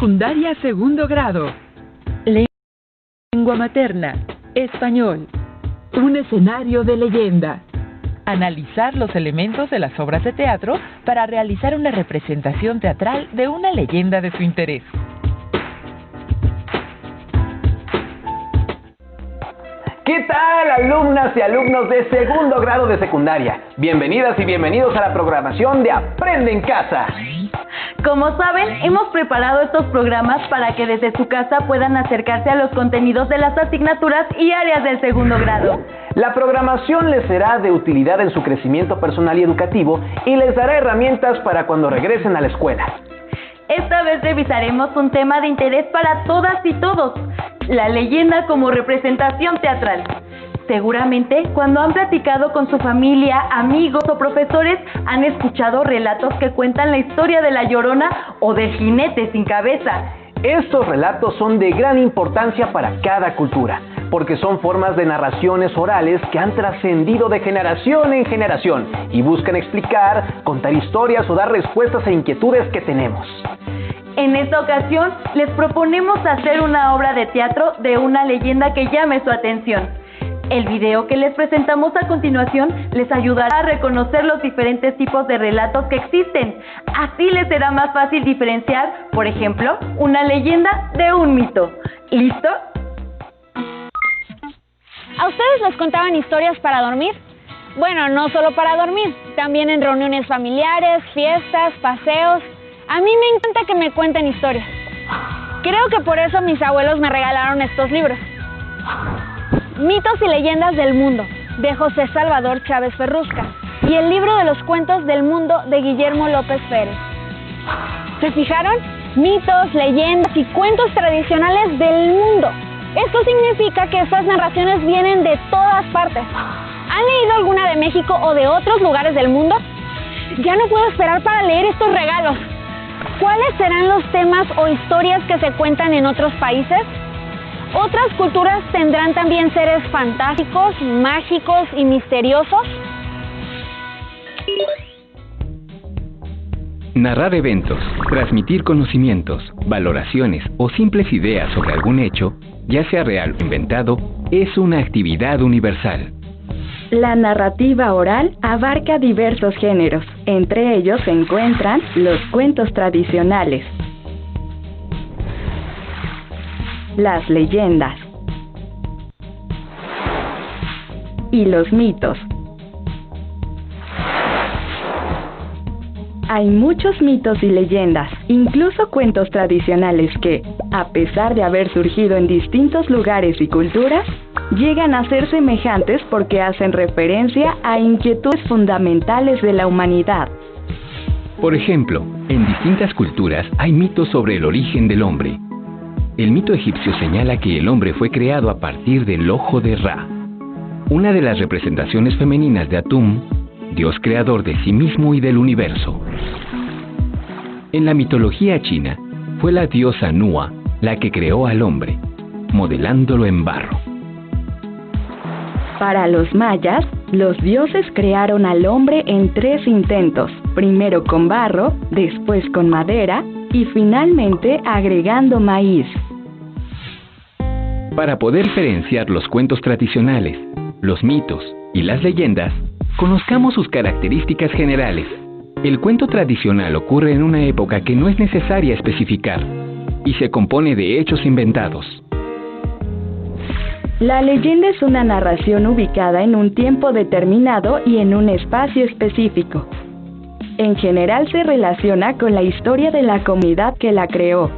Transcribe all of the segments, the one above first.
Secundaria segundo grado. Lengua materna. Español. Un escenario de leyenda. Analizar los elementos de las obras de teatro para realizar una representación teatral de una leyenda de su interés. ¿Qué tal, alumnas y alumnos de segundo grado de secundaria? Bienvenidas y bienvenidos a la programación de Aprende en Casa. Como saben, hemos preparado estos programas para que desde su casa puedan acercarse a los contenidos de las asignaturas y áreas del segundo grado. La programación les será de utilidad en su crecimiento personal y educativo y les dará herramientas para cuando regresen a la escuela. Esta vez revisaremos un tema de interés para todas y todos: la leyenda como representación teatral. Seguramente, cuando han platicado con su familia, amigos o profesores, han escuchado relatos que cuentan la historia de La Llorona o del Jinete sin cabeza. Estos relatos son de gran importancia para cada cultura, porque son formas de narraciones orales que han trascendido de generación en generación y buscan explicar, contar historias o dar respuestas a inquietudes que tenemos. En esta ocasión, les proponemos hacer una obra de teatro de una leyenda que llame su atención. El video que les presentamos a continuación les ayudará a reconocer los diferentes tipos de relatos que existen. Así les será más fácil diferenciar, por ejemplo, una leyenda de un mito. ¿Listo? ¿A ustedes les contaban historias para dormir? Bueno, no solo para dormir, también en reuniones familiares, fiestas, paseos. A mí me encanta que me cuenten historias. Creo que por eso mis abuelos me regalaron estos libros. Mitos y leyendas del mundo, de José Salvador Chávez Ferrusca, y el libro de los cuentos del mundo, de Guillermo López Pérez. ¿Se fijaron? Mitos, leyendas y cuentos tradicionales del mundo. Esto significa que estas narraciones vienen de todas partes. ¿Han leído alguna de México o de otros lugares del mundo? Ya no puedo esperar para leer estos regalos. ¿Cuáles serán los temas o historias que se cuentan en otros países? ¿Otras culturas tendrán también seres fantásticos, mágicos y misteriosos? Narrar eventos, transmitir conocimientos, valoraciones o simples ideas sobre algún hecho, ya sea real o inventado, es una actividad universal. La narrativa oral abarca diversos géneros. Entre ellos se encuentran los cuentos tradicionales, las leyendas y los mitos. Hay muchos mitos y leyendas, incluso cuentos tradicionales que, a pesar de haber surgido en distintos lugares y culturas, llegan a ser semejantes porque hacen referencia a inquietudes fundamentales de la humanidad. Por ejemplo, en distintas culturas hay mitos sobre el origen del hombre. El mito egipcio señala que el hombre fue creado a partir del ojo de Ra, una de las representaciones femeninas de Atum, dios creador de sí mismo y del universo. En la mitología china, fue la diosa Nua la que creó al hombre, modelándolo en barro. Para los mayas, los dioses crearon al hombre en 3 intentos, primero con barro, después con madera y finalmente agregando maíz. Para poder diferenciar los cuentos tradicionales, los mitos y las leyendas, conozcamos sus características generales. El cuento tradicional ocurre en una época que no es necesaria especificar y se compone de hechos inventados. La leyenda es una narración ubicada en un tiempo determinado y en un espacio específico. En general se relaciona con la historia de la comunidad que la creó.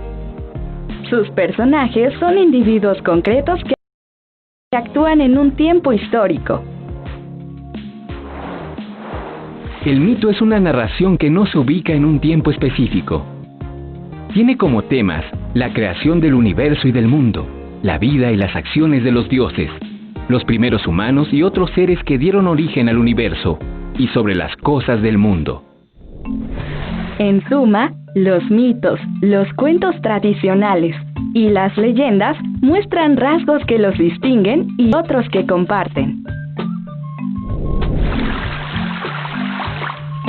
Sus personajes son individuos concretos que actúan en un tiempo histórico. El mito es una narración que no se ubica en un tiempo específico. Tiene como temas la creación del universo y del mundo, la vida y las acciones de los dioses, los primeros humanos y otros seres que dieron origen al universo, y sobre las cosas del mundo. En suma, los mitos, los cuentos tradicionales y las leyendas muestran rasgos que los distinguen y otros que comparten.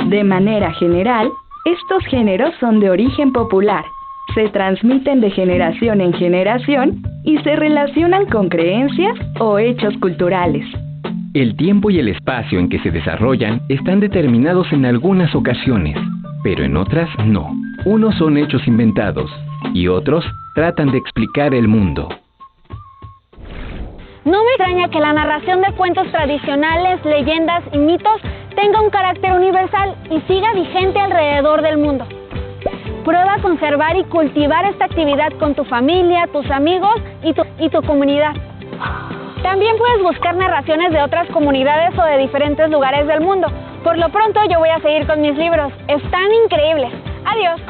De manera general, estos géneros son de origen popular, Se transmiten de generación en generación y se relacionan con creencias o hechos culturales. El tiempo y el espacio en que se desarrollan están determinados en algunas ocasiones, pero en otras no. Unos son hechos inventados y otros tratan de explicar el mundo. No me extraña que la narración de cuentos tradicionales, leyendas y mitos tenga un carácter universal y siga vigente alrededor del mundo. Prueba a conservar y cultivar esta actividad con tu familia, tus amigos y tu comunidad. También puedes buscar narraciones de otras comunidades o de diferentes lugares del mundo. Por lo pronto yo voy a seguir con mis libros. Están increíbles. Adiós.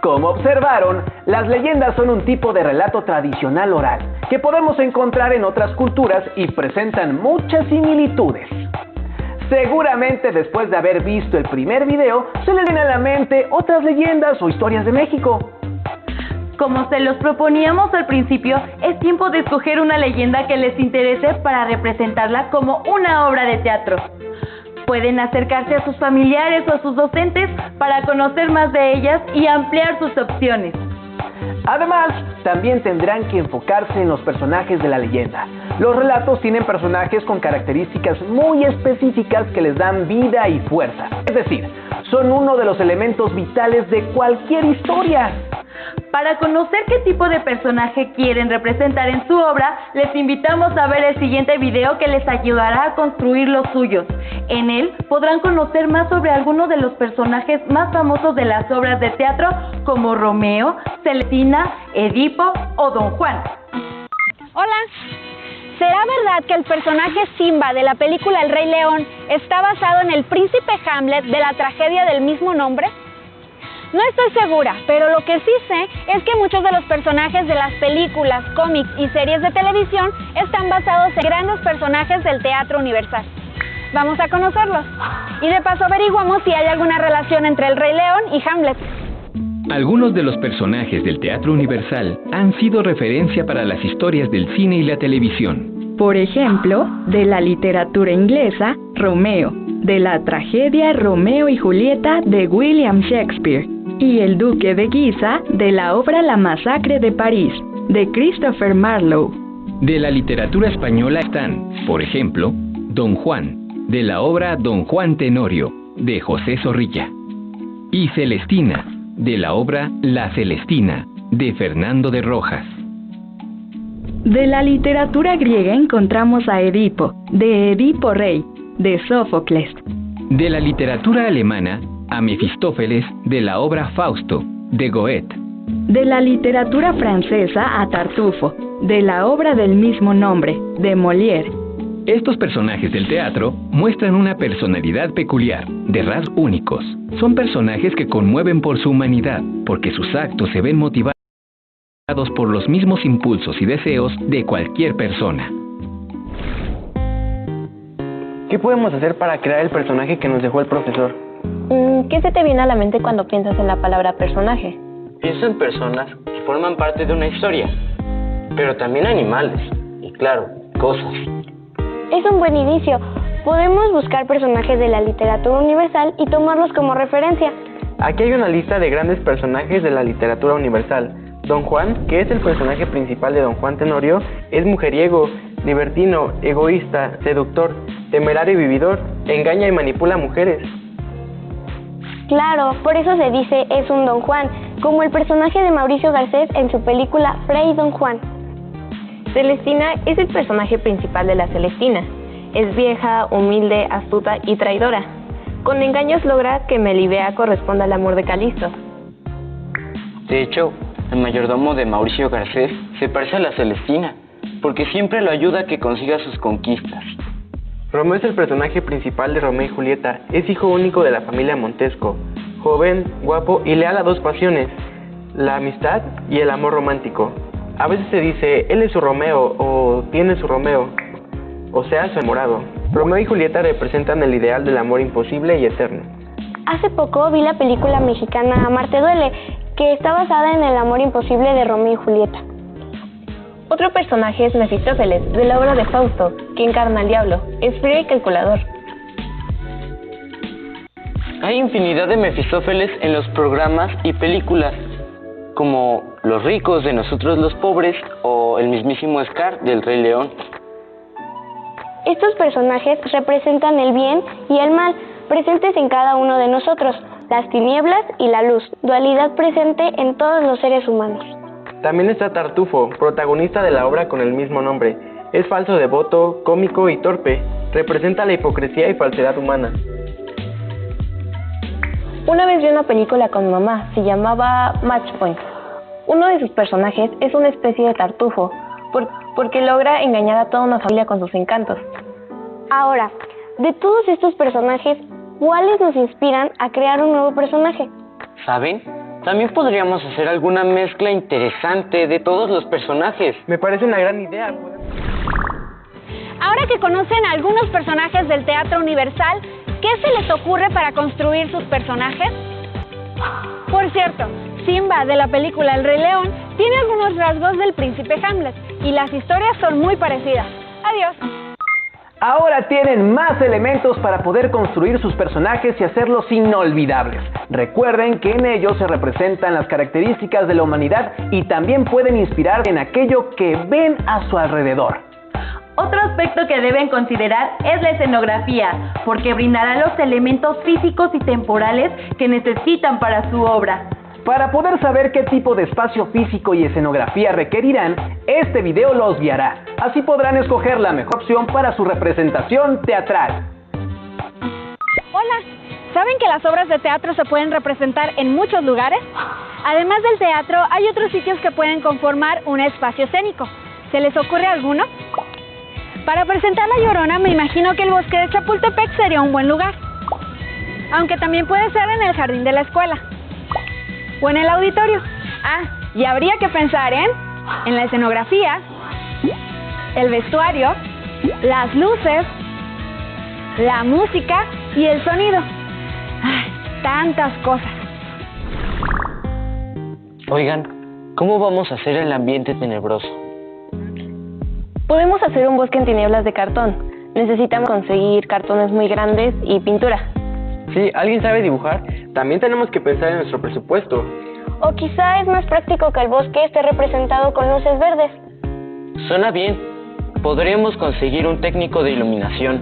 Como observaron, las leyendas son un tipo de relato tradicional oral que podemos encontrar en otras culturas y presentan muchas similitudes. Seguramente después de haber visto el primer video, se les viene a la mente otras leyendas o historias de México. Como se los proponíamos al principio, es tiempo de escoger una leyenda que les interese para representarla como una obra de teatro. Pueden acercarse a sus familiares o a sus docentes para conocer más de ellas y ampliar sus opciones. Además, también tendrán que enfocarse en los personajes de la leyenda. Los relatos tienen personajes con características muy específicas que les dan vida y fuerza. Es decir, son uno de los elementos vitales de cualquier historia. Para conocer qué tipo de personaje quieren representar en su obra, les invitamos a ver el siguiente video que les ayudará a construir los suyos. En él podrán conocer más sobre algunos de los personajes más famosos de las obras de teatro como Romeo, Celestina, Edipo o Don Juan. Hola. ¿Será verdad que el personaje Simba de la película El Rey León está basado en el príncipe Hamlet de la tragedia del mismo nombre? No estoy segura, pero lo que sí sé es que muchos de los personajes de las películas, cómics y series de televisión están basados en grandes personajes del teatro universal. Vamos a conocerlos. Y de paso averiguamos si hay alguna relación entre el Rey León y Hamlet. Algunos de los personajes del teatro universal han sido referencia para las historias del cine y la televisión. Por ejemplo, de la literatura inglesa, Romeo, de la tragedia Romeo y Julieta de William Shakespeare, y el Duque de Guisa de la obra La Masacre de París, de Christopher Marlowe. De la literatura española están, por ejemplo, Don Juan, de la obra Don Juan Tenorio, de José Zorrilla, y Celestina, de la obra La Celestina, de Fernando de Rojas. De la literatura griega encontramos a Edipo, de Edipo Rey, de Sófocles. De la literatura alemana, a Mefistófeles, de la obra Fausto, de Goethe. De la literatura francesa a Tartufo, de la obra del mismo nombre, de Molière. Estos personajes del teatro muestran una personalidad peculiar, de rasgos únicos. Son personajes que conmueven por su humanidad, porque sus actos se ven motivados por los mismos impulsos y deseos de cualquier persona. ¿Qué podemos hacer para crear el personaje que nos dejó el profesor? ¿Qué se te viene a la mente cuando piensas en la palabra personaje? Pienso en personas que forman parte de una historia, pero también animales, y claro, cosas. Es un buen inicio. Podemos buscar personajes de la literatura universal y tomarlos como referencia. Aquí hay una lista de grandes personajes de la literatura universal. Don Juan, que es el personaje principal de Don Juan Tenorio, es mujeriego, libertino, egoísta, seductor, temerario y vividor, engaña y manipula a mujeres. Claro, por eso se dice es un Don Juan, como el personaje de Mauricio Garcés en su película Fray Don Juan. Celestina es el personaje principal de la Celestina. Es vieja, humilde, astuta y traidora. Con engaños logra que Melibea corresponda al amor de Calisto. De hecho, el mayordomo de Mauricio Garcés se parece a la Celestina, porque siempre lo ayuda a que consiga sus conquistas. Romeo es el personaje principal de Romeo y Julieta. Es hijo único de la familia Montesco, joven, guapo y leal a dos pasiones, la amistad y el amor romántico. A veces se dice, él es su Romeo o tiene su Romeo, o sea, su enamorado. Romeo y Julieta representan el ideal del amor imposible y eterno. Hace poco vi la película mexicana Amarte Duele, que está basada en el amor imposible de Romeo y Julieta. Otro personaje es Mefistófeles, de la obra de Fausto, que encarna al diablo. Es frío y calculador. Hay infinidad de Mefistófeles en los programas y películas. como los ricos de Nosotros los Pobres o el mismísimo Scar del Rey León. Estos personajes representan el bien y el mal, presentes en cada uno de nosotros, las tinieblas y la luz, dualidad presente en todos los seres humanos. También está Tartufo, protagonista de la obra con el mismo nombre. Es falso devoto, cómico y torpe. Representa la hipocresía y falsedad humana. Una vez vi una película con mi mamá, se llamaba Match Point. Uno de sus personajes es una especie de tartufo, porque logra engañar a toda una familia con sus encantos. Ahora, de todos estos personajes, ¿cuáles nos inspiran a crear un nuevo personaje? ¿Saben? También podríamos hacer alguna mezcla interesante de todos los personajes. Me parece una gran idea. Ahora que conocen algunos personajes del Teatro Universal, ¿qué se les ocurre para construir sus personajes? Por cierto, Simba de la película El Rey León tiene algunos rasgos del príncipe Hamlet y las historias son muy parecidas. Adiós. Ahora tienen más elementos para poder construir sus personajes y hacerlos inolvidables. Recuerden que en ellos se representan las características de la humanidad y también pueden inspirar en aquello que ven a su alrededor. Otro aspecto que deben considerar es la escenografía, porque brindará los elementos físicos y temporales que necesitan para su obra. Para poder saber qué tipo de espacio físico y escenografía requerirán, este video los guiará. Así podrán escoger la mejor opción para su representación teatral. Hola, ¿saben que las obras de teatro se pueden representar en muchos lugares? Además del teatro, hay otros sitios que pueden conformar un espacio escénico. ¿Se les ocurre alguno? Para presentar La Llorona, me imagino que el bosque de Chapultepec sería un buen lugar. Aunque también puede ser en el jardín de la escuela. O en el auditorio. Y habría que pensar en la escenografía, el vestuario, las luces, la música y el sonido. Tantas cosas. Oigan, ¿cómo vamos a hacer el ambiente tenebroso? Podemos hacer un bosque en tinieblas de cartón. Necesitamos conseguir cartones muy grandes y pintura. Sí, ¿alguien sabe dibujar? También tenemos que pensar en nuestro presupuesto. O quizá es más práctico que el bosque esté representado con luces verdes. Suena bien. Podríamos conseguir un técnico de iluminación.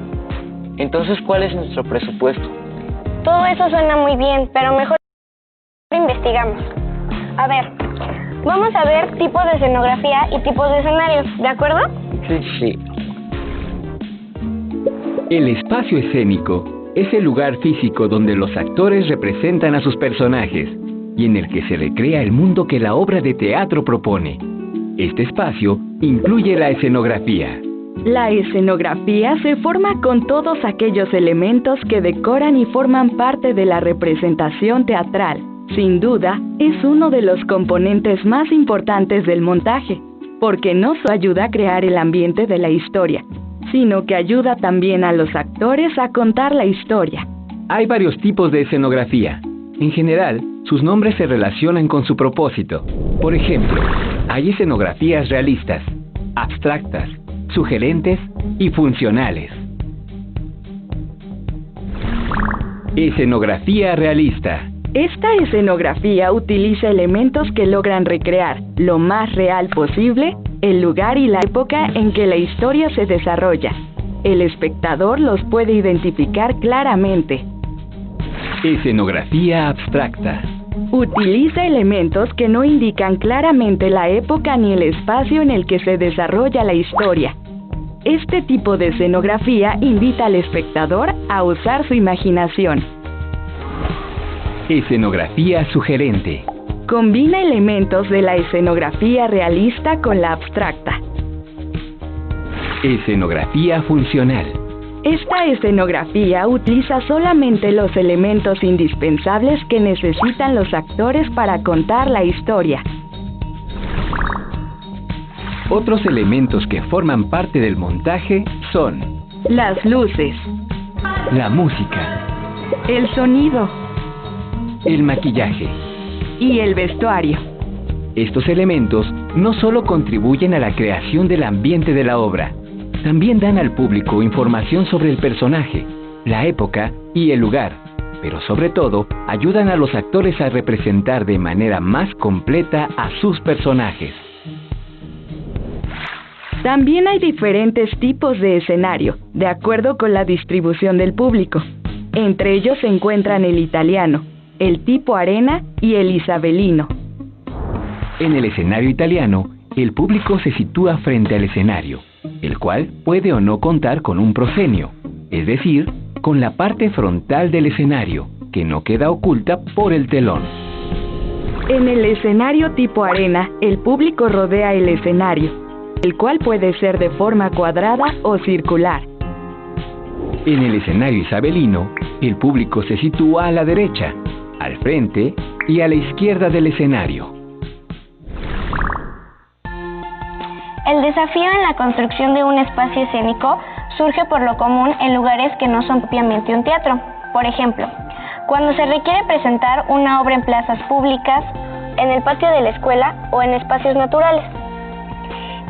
Entonces, ¿cuál es nuestro presupuesto? Todo eso suena muy bien, pero mejor investigamos. A ver, vamos a ver tipos de escenografía y tipos de escenarios, ¿de acuerdo? Sí. El espacio escénico es el lugar físico donde los actores representan a sus personajes y en el que se recrea el mundo que la obra de teatro propone. Este espacio incluye la escenografía. La escenografía se forma con todos aquellos elementos que decoran y forman parte de la representación teatral. Sin duda, es uno de los componentes más importantes del montaje, porque no solo ayuda a crear el ambiente de la historia, sino que ayuda también a los actores a contar la historia. Hay varios tipos de escenografía. En general, sus nombres se relacionan con su propósito. Por ejemplo, hay escenografías realistas, abstractas, sugerentes y funcionales. Escenografía realista. Esta escenografía utiliza elementos que logran recrear lo más real posible el lugar y la época en que la historia se desarrolla. El espectador los puede identificar claramente. Escenografía abstracta. Utiliza elementos que no indican claramente la época ni el espacio en el que se desarrolla la historia. Este tipo de escenografía invita al espectador a usar su imaginación. Escenografía sugerente. Combina elementos de la escenografía realista con la abstracta. Escenografía funcional. Esta escenografía utiliza solamente los elementos indispensables que necesitan los actores para contar la historia. Otros elementos que forman parte del montaje son las luces, la música, el sonido, el maquillaje y el vestuario. Estos elementos no solo contribuyen a la creación del ambiente de la obra, también dan al público información sobre el personaje, la época y el lugar. pero sobre todo ayudan a los actores a representar de manera más completa a sus personajes. También hay diferentes tipos de escenario, de acuerdo con la distribución del público. Entre ellos se encuentran el italiano, el tipo arena y el isabelino. En el escenario italiano, el público se sitúa frente al escenario, el cual puede o no contar con un proscenio, es decir, con la parte frontal del escenario, que no queda oculta por el telón. En el escenario tipo arena, el público rodea el escenario, el cual puede ser de forma cuadrada o circular. En el escenario isabelino, el público se sitúa a la derecha, al frente y a la izquierda del escenario. El desafío en la construcción de un espacio escénico surge por lo común en lugares que no son propiamente un teatro. Por ejemplo, cuando se requiere presentar una obra en plazas públicas, en el patio de la escuela o en espacios naturales.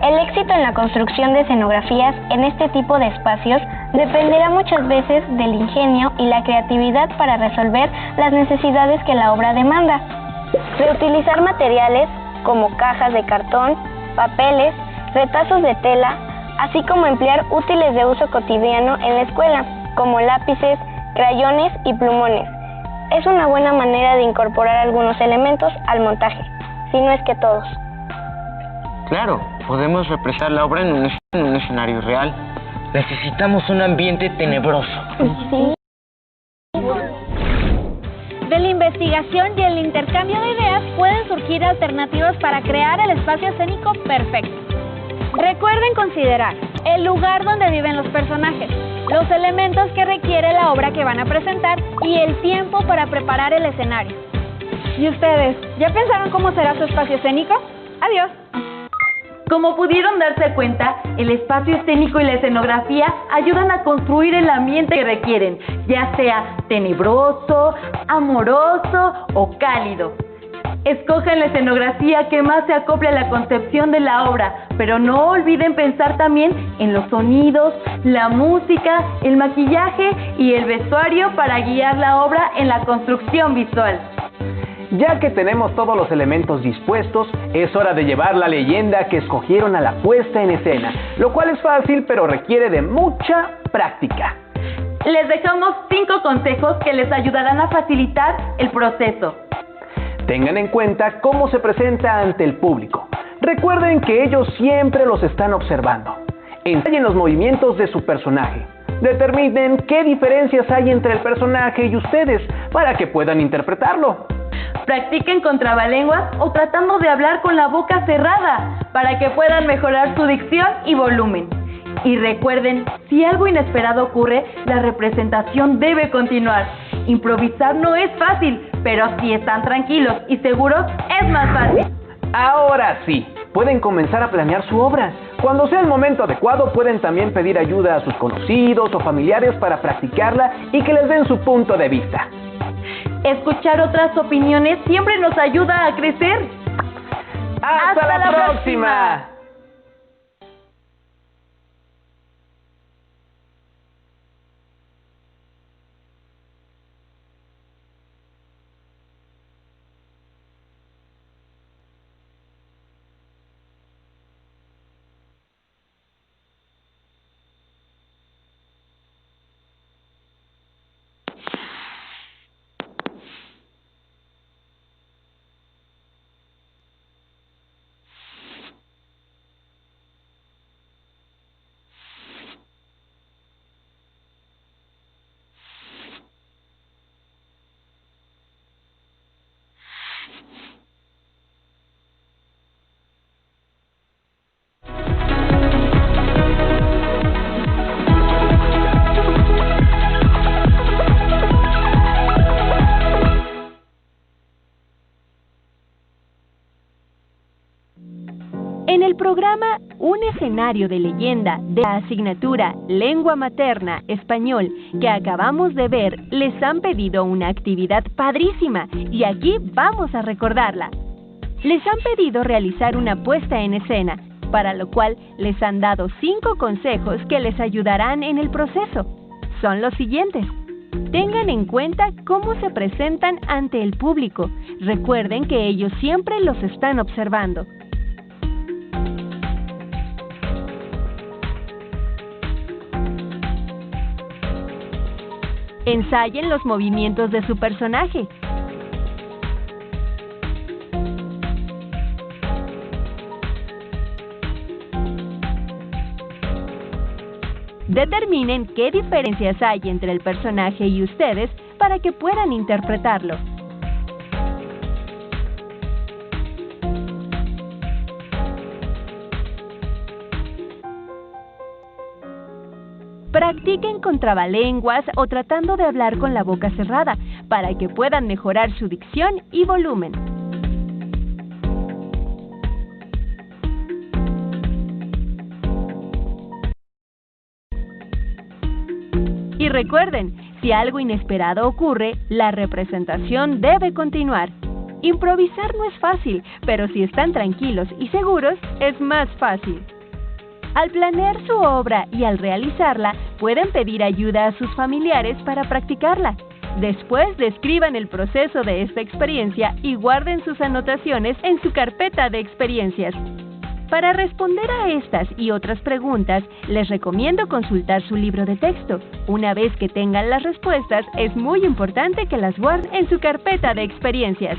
El éxito en la construcción de escenografías en este tipo de espacios dependerá muchas veces del ingenio y la creatividad para resolver las necesidades que la obra demanda. Reutilizar materiales como cajas de cartón, papeles, retazos de tela, así como emplear útiles de uso cotidiano en la escuela, como lápices, crayones y plumones. Es una buena manera de incorporar algunos elementos al montaje, si no es que todos. Claro, podemos representar la obra en un escenario real. Necesitamos un ambiente tenebroso. Sí. De la investigación y el intercambio de ideas pueden surgir alternativas para crear el espacio escénico perfecto. Recuerden considerar el lugar donde viven los personajes, los elementos que requiere la obra que van a presentar y el tiempo para preparar el escenario. ¿Y ustedes, ya pensaron cómo será su espacio escénico? Adiós. Como pudieron darse cuenta, el espacio escénico y la escenografía ayudan a construir el ambiente que requieren, ya sea tenebroso, amoroso o cálido. Escojan la escenografía que más se acople a la concepción de la obra, pero no olviden pensar también en los sonidos, la música, el maquillaje y el vestuario para guiar la obra en la construcción visual. Ya que tenemos todos los elementos dispuestos, es hora de llevar la leyenda que escogieron a la puesta en escena, lo cual es fácil pero requiere de mucha práctica. Les dejamos 5 consejos que les ayudarán a facilitar el proceso. Tengan en cuenta cómo se presenta ante el público. Recuerden que ellos siempre los están observando. Ensayen los movimientos de su personaje. Determinen qué diferencias hay entre el personaje y ustedes para que puedan interpretarlo. Practiquen con trabalenguas o tratando de hablar con la boca cerrada para que puedan mejorar su dicción y volumen. Y recuerden, si algo inesperado ocurre, la representación debe continuar. Improvisar no es fácil, pero si están tranquilos y seguros, es más fácil. Ahora sí, pueden comenzar a planear su obra. Cuando sea el momento adecuado, pueden también pedir ayuda a sus conocidos o familiares para practicarla y que les den su punto de vista. Escuchar otras opiniones siempre nos ayuda a crecer. ¡Hasta la próxima! En el programa Un escenario de leyenda de la asignatura Lengua Materna Español que acabamos de ver, les han pedido una actividad padrísima y aquí vamos a recordarla. Les han pedido realizar una puesta en escena, para lo cual les han dado 5 consejos que les ayudarán en el proceso. Son los siguientes. Tengan en cuenta cómo se presentan ante el público. Recuerden que ellos siempre los están observando. Ensayen los movimientos de su personaje. Determinen qué diferencias hay entre el personaje y ustedes para que puedan interpretarlo. Practiquen con trabalenguas o tratando de hablar con la boca cerrada para que puedan mejorar su dicción y volumen. Y recuerden, si algo inesperado ocurre, la representación debe continuar. Improvisar no es fácil, pero si están tranquilos y seguros, es más fácil. Al planear su obra y al realizarla, pueden pedir ayuda a sus familiares para practicarla. Después, describan el proceso de esta experiencia y guarden sus anotaciones en su carpeta de experiencias. Para responder a estas y otras preguntas, les recomiendo consultar su libro de texto. Una vez que tengan las respuestas, es muy importante que las guarden en su carpeta de experiencias.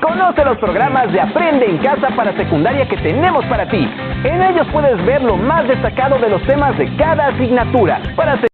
Conoce los programas de Aprende en Casa para secundaria que tenemos para ti. En ellos puedes ver lo más destacado de los temas de cada asignatura para